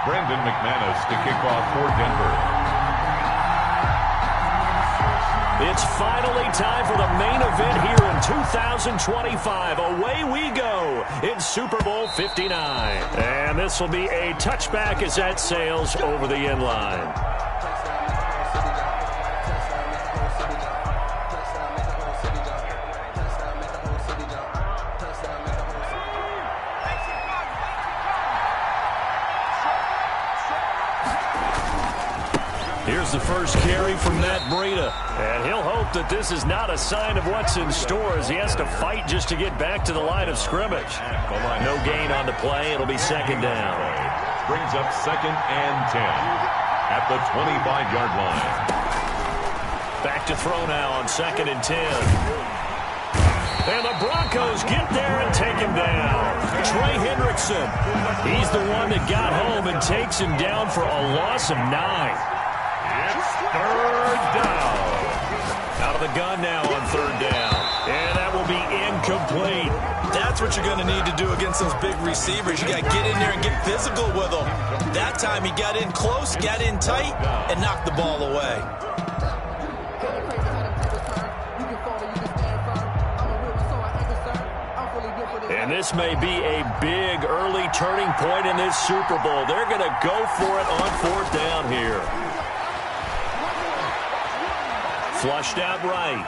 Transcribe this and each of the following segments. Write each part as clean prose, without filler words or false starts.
Brandon McManus to kick off for Denver. It's finally time for the main event here in 2025. Away we go in Super Bowl 59. And this will be a touchback as that sails over the end line. Here's the first carry from Matt Breida. And he'll hope that this is not a sign of what's in store as he has to fight just to get back to the line of scrimmage. No gain on the play. It'll be second down. Brings up 2nd and 10 at the 25-yard line. Back to throw now on 2nd and 10. And the Broncos get there and take him down. Trey Hendrickson. He's the one that got home and takes him down for a loss of 9. Third down. Out of the gun now on 3rd down. And that will be incomplete. That's what you're going to need to do against those big receivers. You got to get in there and get physical with them. That time he got in close, got in tight, and knocked the ball away. And this may be a big early turning point in this Super Bowl. They're going to go for it on 4th down here. Flushed out right.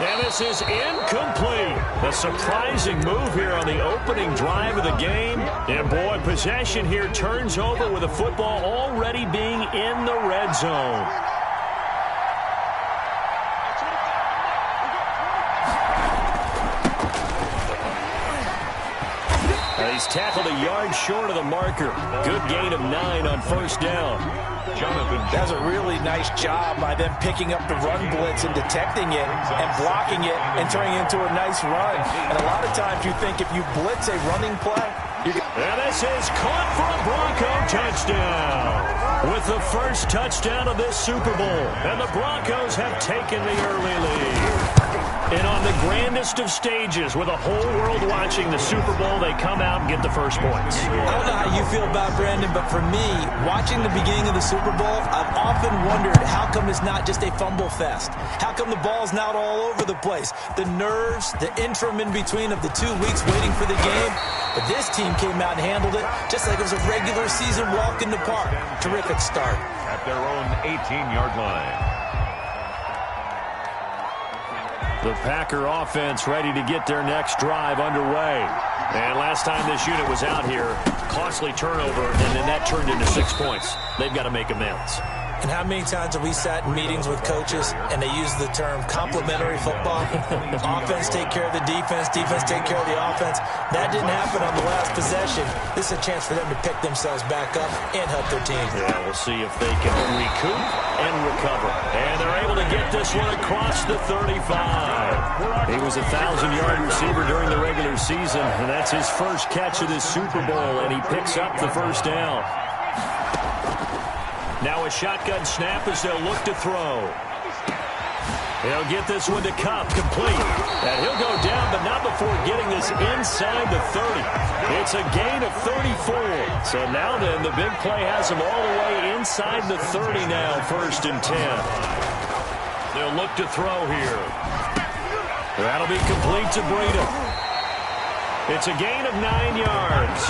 And this is incomplete. A surprising move here on the opening drive of the game. And boy, possession here turns over with the football already being in the red zone. He's tackled a yard short of the marker. Good gain of 9 on 1st down. That's a really nice job by them picking up the run blitz and detecting it and blocking it and turning it into a nice run. And a lot of times you think if you blitz a running play, and this is caught for a Bronco touchdown. With the first touchdown of this Super Bowl. And the Broncos have taken the early lead. And on the grandest of stages, with a whole world watching the Super Bowl, they come out and get the first points. I don't know how you feel about Brandon, but for me, watching the beginning of the Super Bowl, I've often wondered how come it's not just a fumble fest? How come the ball's not all over the place? The nerves, the interim in between of the 2 weeks waiting for the game. But this team came out and handled it just like it was a regular season walk in the park. Terrific start. At their own 18-yard line. The Packer offense ready to get their next drive underway. And last time this unit was out here, costly turnover, and then that turned into 6 points. They've got to make amends. And how many times have we sat in meetings with coaches and they use the term complementary football? Offense take care of the defense, defense take care of the offense. That didn't happen on the last possession. This is a chance for them to pick themselves back up and help their team. Yeah, we'll see if they can recoup and recover. And they're able to get this one across the 35. He was a 1,000-yard receiver during the regular season, and that's his first catch of this Super Bowl, and he picks up the first down. Now a shotgun snap as they'll look to throw. He'll get this one to Kupp, complete. And he'll go down, but not before getting this inside the 30. It's a gain of 34. So now then, the big play has him all the way inside the 30 now, 1st and 10. They'll look to throw here. That'll be complete to Breida. It's a gain of 9 yards.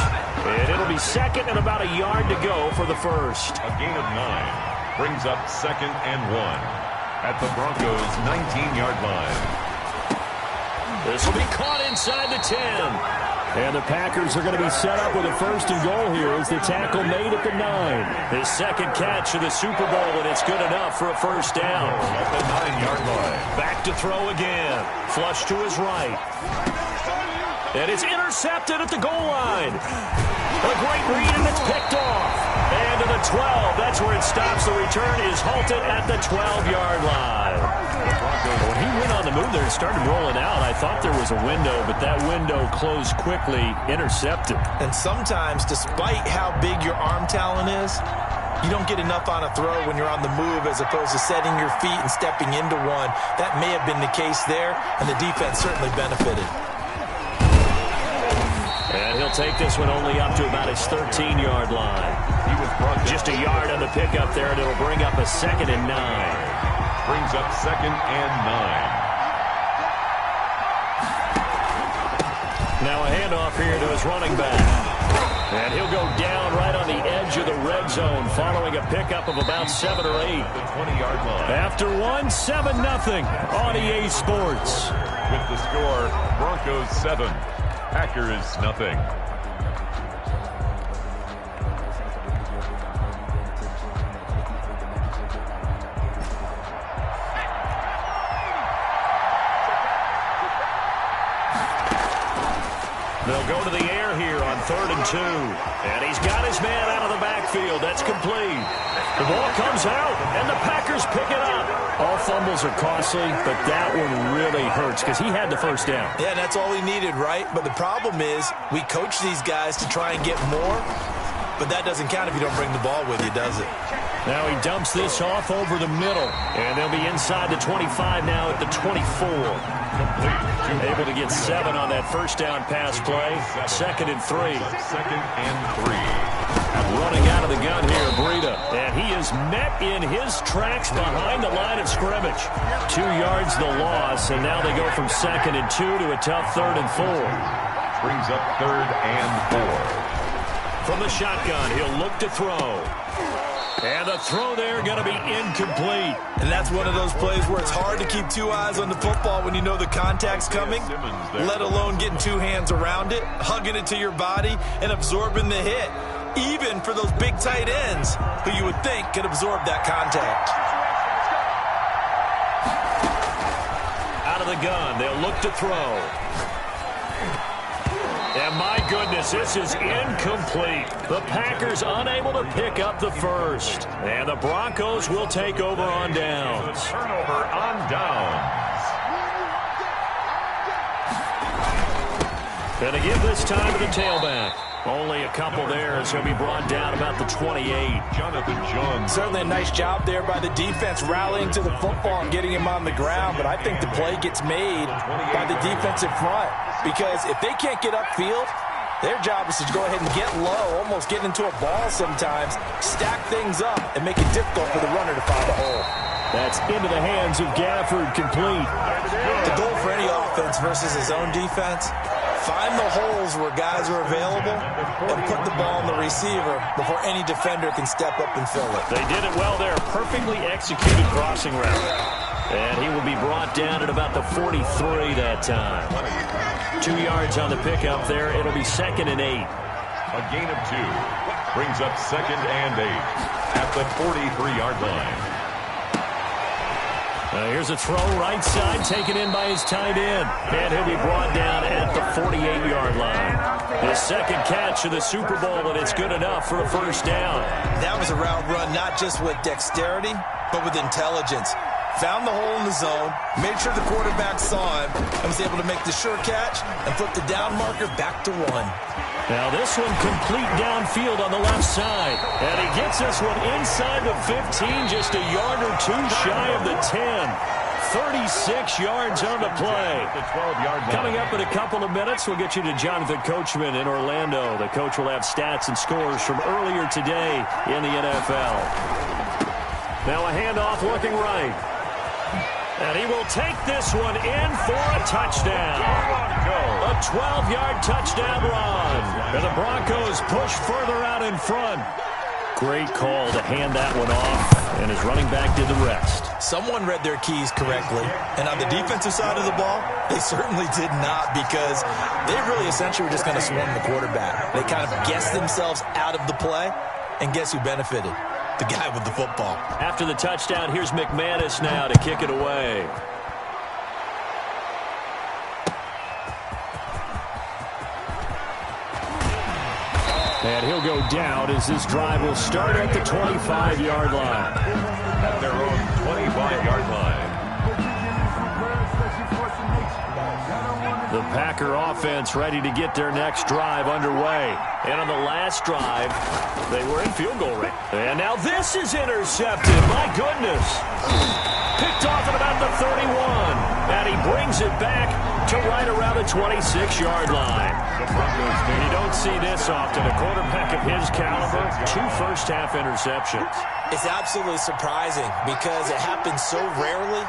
And it'll be 2nd and about a yard to go for the first. A gain of 9 brings up 2nd and 1 at the Broncos' 19-yard line. This will be caught inside the 10. And the Packers are going to be set up with a 1st and goal here as the tackle made at the 9. His second catch of the Super Bowl, and it's good enough for a 1st down. At the 9-yard line. Back to throw again. Flush to his right. And it's intercepted at the goal line. A great read, and it's picked off. And to the 12. That's where it stops. The return is halted at the 12-yard line. When he went on the move there and started rolling out, I thought there was a window, but that window closed quickly, intercepted. And sometimes, despite how big your arm talent is, you don't get enough on a throw when you're on the move as opposed to setting your feet and stepping into one. That may have been the case there, and the defense certainly benefited. And he'll take this one only up to about his 13-yard line. He was brought down. Just a yard on the pickup there, and it'll bring up a 2nd and 9. Brings up 2nd and 9. Now a handoff here to his running back. And he'll go down right on the edge of the red zone following a pickup of about 7 or 8. The 20-yard line. After one, 7-0 on EA Sports. With the score, Broncos 7, Packers nothing. They'll go to the air here on 3rd and 2. And he's got his man out of the backfield. That's complete. The ball comes out, and the Packers pick it up. All fumbles are costly, but that one really hurts because he had the first down. Yeah, that's all he needed, right? But the problem is we coach these guys to try and get more, but that doesn't count if you don't bring the ball with you, does it? Now he dumps this off over the middle, and they'll be inside the 25 now at the 24. Able to get 7 on that first down pass play. 2nd and 3. 2nd and 3. Running out of the gun here, Breida. And he is met in his tracks behind the line of scrimmage. 2 yards the loss, and now they go from 2nd and 2 to a tough 3rd and 4. Brings up 3rd and 4. From the shotgun, he'll look to throw. And the throw there going to be incomplete. And that's one of those plays where it's hard to keep 2 eyes on the football when you know the contact's coming, let alone getting 2 hands around it, hugging it to your body, and absorbing the hit, even for those big tight ends who you would think could absorb that contact. Out of the gun, they'll look to throw. And my goodness, this is incomplete. The Packers unable to pick up the first. And the Broncos will take over on downs. Turnover on downs. Going to give this time to the tailback. Only a couple there as he'll be brought down about the 28. Jonathan Jones. Certainly a nice job there by the defense rallying to the football and getting him on the ground, but I think the play gets made by the defensive front because if they can't get upfield, their job is to go ahead and get low, almost get into a ball sometimes, stack things up, and make it difficult for the runner to find a hole. That's into the hands of Gafford, complete. The goal for any offense versus his own defense, find the holes where guys are available and put the ball in the receiver before any defender can step up and fill it. They did it well there. Perfectly executed crossing route. And he will be brought down at about the 43 that time. 2 yards on the pickup there. It'll be 2nd and 8. A gain of 2. Brings up 2nd and 8 at the 43-yard line. Here's a throw right side taken in by his tight end. And he'll be brought down at the 48-yard line. His 2nd catch of the Super Bowl, and it's good enough for a first down. That was a route run not just with dexterity, but with intelligence. Found the hole in the zone, made sure the quarterback saw him, and was able to make the sure catch and flip the down marker back to 1. Now this one complete downfield on the left side. And he gets this one inside the 15, just a yard or 2 shy of the 10. 36 yards on the play. The 12-yard line. Coming up in a couple of minutes, we'll get you to Jonathan Coachman in Orlando. The coach will have stats and scores from earlier today in the NFL. Now a handoff looking right. And he will take this one in for a touchdown. A 12-yard touchdown run. And the Broncos push further out in front. Great call to hand that one off. And his running back did the rest. Someone read their keys correctly. And on the defensive side of the ball, they certainly did not because they really essentially were just going to swarm the quarterback. They kind of guessed themselves out of the play. And guess who benefited? The guy with the football. After the touchdown, here's McManus now to kick it away. And he'll go down as this drive will start at the 25-yard line. At their own 25-yard line. The Packer offense ready to get their next drive underway. And on the last drive, they were in field goal range. And now this is intercepted. My goodness. Picked off at about the 31. And he brings it back to right around the 26-yard line. You don't see this often. A quarterback of his caliber, 2 first-half interceptions. It's absolutely surprising because it happens so rarely.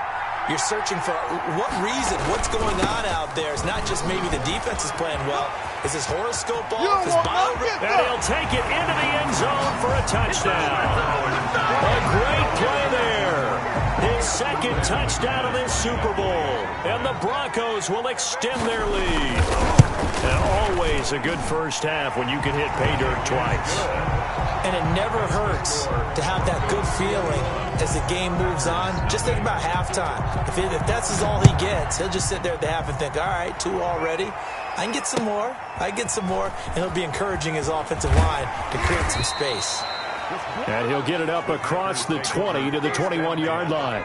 You're searching for what reason, what's going on out there. It's not just maybe the defense is playing well. Is his horoscope off? His bio... And he'll take it into the end zone for a touchdown. A great play there. His second touchdown of this Super Bowl. And the Broncos will extend their lead. And always a good first half when you can hit pay dirt twice. And it never hurts to have that good feeling as the game moves on. Just think about halftime. If that's all he gets, he'll just sit there at the half and think, all right, 2 already. I can get some more. And he'll be encouraging his offensive line to create some space. And he'll get it up across the 20 to the 21-yard line.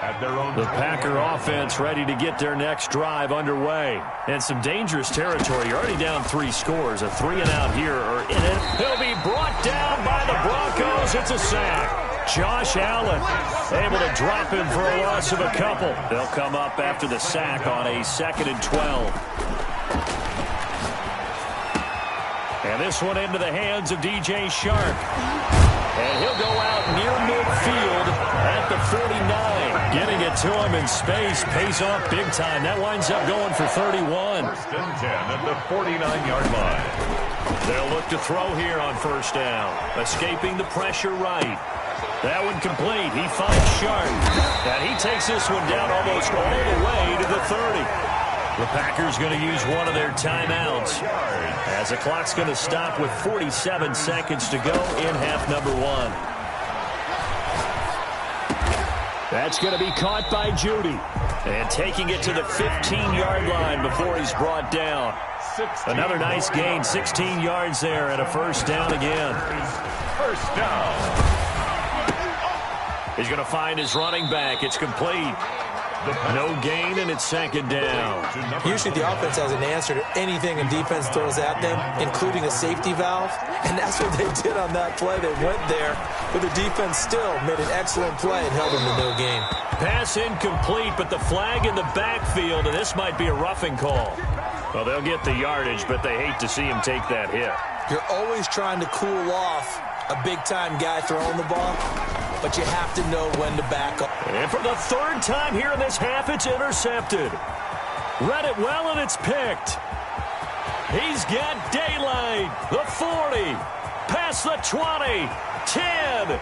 The Packer offense ready to get their next drive underway. And some dangerous territory. You're already down 3 scores. A 3-and-out here or in it. He'll be brought down by the Broncos. It's a sack. Josh Allen able to drop him for a loss of a couple. They'll come up after the sack on a 2nd and 12. And this one into the hands of DJ Shark. And he'll go out near midfield at the 49. Getting it to him in space pays off big time. That winds up going for 31. 1st and 10 at the 49-yard line. They'll look to throw here on 1st down. Escaping the pressure right. That one complete. He finds Shark. And he takes this one down almost all the way to the 30. The Packers going to use one of their timeouts as the clock's going to stop with 47 seconds to go in half number 1. That's going to be caught by Judy. And taking it to the 15-yard line before he's brought down. Another nice gain, 16 yards there, and a 1st down again. 1st down. He's going to find his running back. It's complete. No gain, and it's 2nd down. Usually the offense has an answer to anything a defense throws at them, including a safety valve. And that's what they did on that play. They went there, but the defense still made an excellent play and held them to no gain. Pass incomplete, but the flag in the backfield, and this might be a roughing call. Well, they'll get the yardage, but they hate to see him take that hit. You're always trying to cool off a big-time guy throwing the ball, but you have to know when to back up. And for the 3rd time here in this half, it's intercepted. Read it well, and it's picked. He's got daylight. The 40. Past the 20. 10.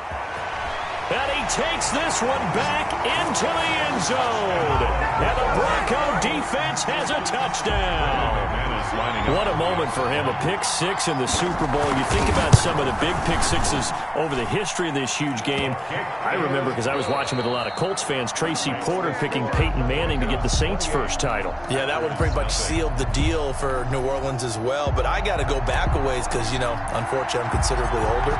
And he takes this one back into the end zone. And the Bronco defense has a touchdown. What a moment for him, a pick-6 in the Super Bowl. You think about some of the big pick-6s over the history of this huge game. I remember, because I was watching with a lot of Colts fans, Tracy Porter picking Peyton Manning to get the Saints' first title. Yeah, that one pretty much sealed the deal for New Orleans as well. But I got to go back a ways because, unfortunately, I'm considerably older.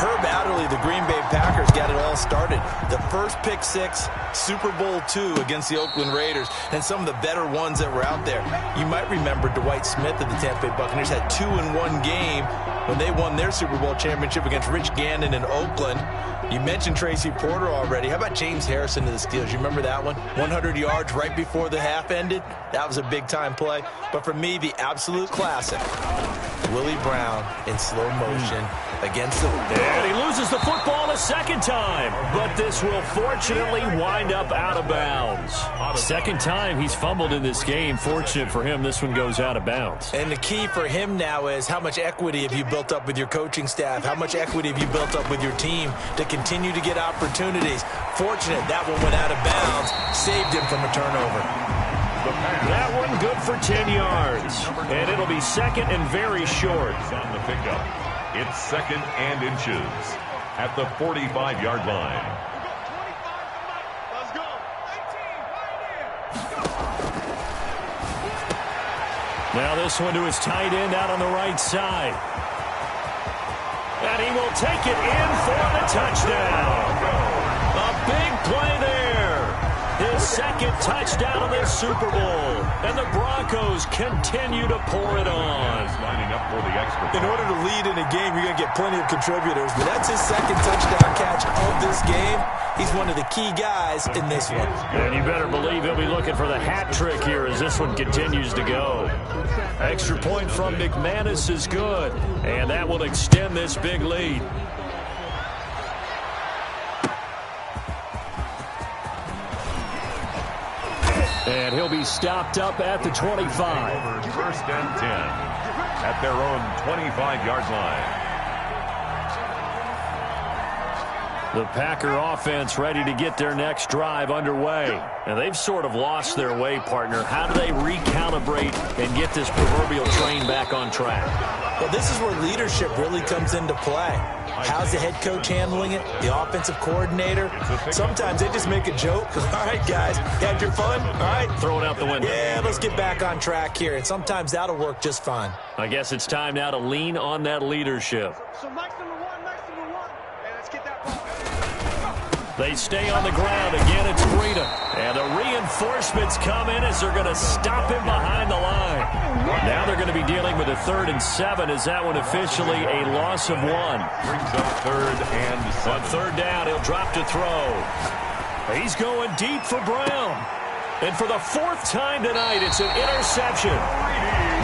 Herb Adderley, the Green Bay Packers, got it all started. The first pick-6, Super Bowl II against the Oakland Raiders, and some of the better ones that were out there. You might remember Dwight Smith of the Tampa Bay Buccaneers had 2 in one game when they won their Super Bowl championship against Rich Gannon in Oakland. You mentioned Tracy Porter already. How about James Harrison to the Steelers? You remember that one? 100 yards right before the half ended. That was a big-time play. But for me, the absolute classic, Willie Brown in slow motion against the... And he loses the football a 2nd time. But this will fortunately wind up out of bounds. 2nd time he's fumbled in this game. Fortunate for him, this one goes out of bounds. And the key for him now is how much equity have you built up with your coaching staff? How much equity have you built up with your team to continue to get opportunities? Fortunate that one went out of bounds. Saved him from a turnover. That one good for 10 yards. And it'll be 2nd and very short. On the pickup. It's 2nd and inches at the 45-yard line. Now this one to his tight end out on the right side. And he will take it in for the touchdown. A big play there. His 2nd touchdown of this Super Bowl. And the Broncos continue to pour it on. Lining up for the extra. In order to lead in a game, you're going to get plenty of contributors. But that's his 2nd touchdown catch of this game. He's one of the key guys in this one. And you better believe he'll be looking for the hat trick here as this one continues to go. Extra point from McManus is good, and that will extend this big lead. And he'll be stopped up at the 25. First and 10 at their own 25-yard line. The Packer offense ready to get their next drive underway. And they've sort of lost their way, partner. How do they recalibrate and get this proverbial train back on track? Well, this is where leadership really comes into play. How's the head coach handling it? The offensive coordinator? Sometimes they just make a joke. All right, guys, had your fun? All right. Throw it out the window. Yeah, let's get back on track here. And sometimes that'll work just fine. I guess it's time now to lean on that leadership. So Mike's number one. Hey, let's get that ball. They stay on the ground. Again, it's Breida. And the reinforcements come in as they're going to stop him behind the line. Now they're going to be dealing with a 3rd and 7. Is that one officially a loss of 1? Brings up 3rd and 7. On 3rd down, he'll drop to throw. He's going deep for Brown. And for the 4th time tonight, it's an interception.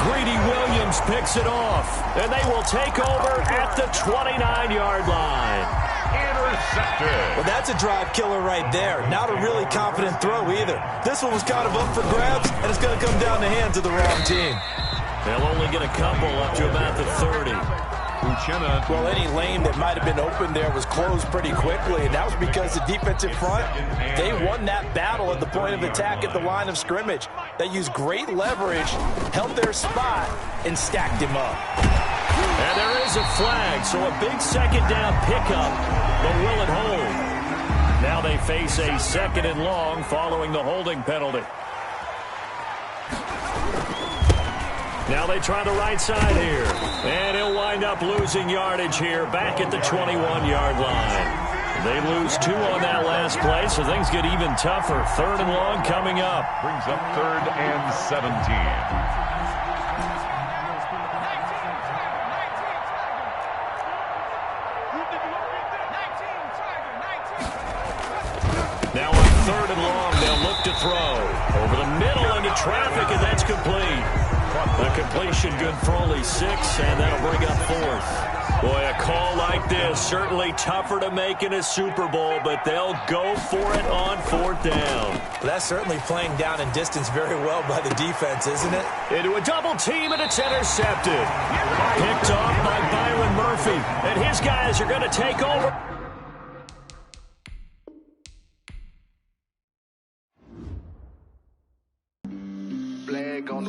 Greedy Williams picks it off. And they will take over at the 29-yard line. Intercepted. Well, that's a drive killer right there. Not a really confident throw either. This one was kind of up for grabs, and it's going to come down the hands of the wrong team. They'll only get a couple up to about the 30. Well, any lane that might have been open there was closed pretty quickly, and that was because the defensive front, they won that battle at the point of attack at the line of scrimmage. They used great leverage, held their spot, and stacked him up. And there is a flag, so a big 2nd down pickup, but will it hold? Now they face a 2nd and long following the holding penalty. Now they try the right side here. And he'll wind up losing yardage here back at the 21-yard line. They lose 2 on that last play, so things get even tougher. 3rd and long coming up. Brings up 3rd and 17. Now on 3rd and long, they'll look to throw. Over the middle into traffic, and that's complete. A completion good for only 6, and that'll bring up 4th. Boy, a call like this, certainly tougher to make in a Super Bowl, but they'll go for it on 4th down. Well, that's certainly playing down in distance very well by the defense, isn't it? Into a double team, and it's intercepted. Picked off by Byron Murphy, and his guys are going to take over.